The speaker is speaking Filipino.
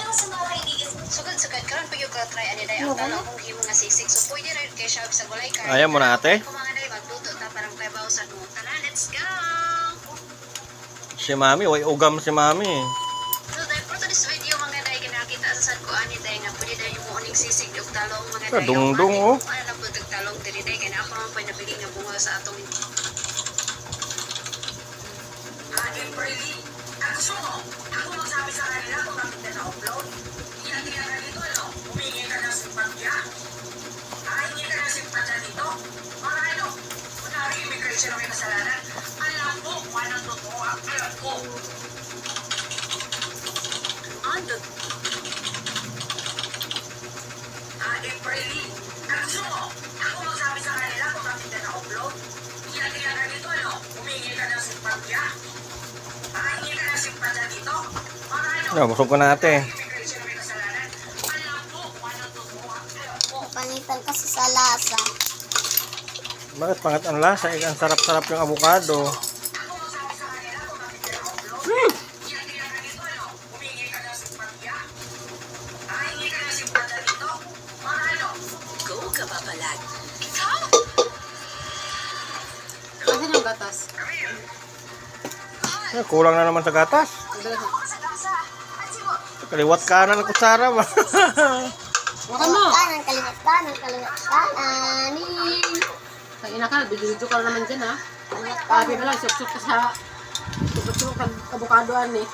Sugad karon pag yung try ani day ang talong kung himo nga sisig. So pwede ra kay siya sa gulay ka. Ayaw mo na ate? Kung mga day magluto ta parang kaybaw sa no. Tara, let's go. Si Mami, way ugam si Mami. So day for this video mga day kinakita sa sad ko ani day nga pwede day yung uning sisig og talong mga day. Kadungdong oh. Ano na pud talong diri day kay ako man pa nabili nga bunga sa atong Ating Brady, ang gusto mo, ako magsabi sa kanila kung bakit na na-upload. Tingnan ka dito, ano? Humingi ka ng simpatya. Hingi ka ng simpatya dito. Mga ano, kunwari immigration ang may kasalanan. Alam mo kung anong totoo ang alam ko. Ano? Ating Brady, ang gusto mo, ako magsabi sa kanila kung bakit na na-upload. Tingnan ka dito, ano? Humingi ka ng simpatya. Hingi ka ng simpatya dito. Mga ano, No, busog ko na ate. Panitan kasi sa lasa. Bakit pangat ang lasa? Ang sarap-sarap yung avocado. go ka ba palag. Asan yung gatas? Kulang na naman sa gatas. Kaliwat kanan ang kutsara ba? Wakan mo! Kaliwat kanan. Ang ina ka, bidyo ka naman dyan ha. Sabi mo lang, suksok ka sa suksok ka kabukadoan eh.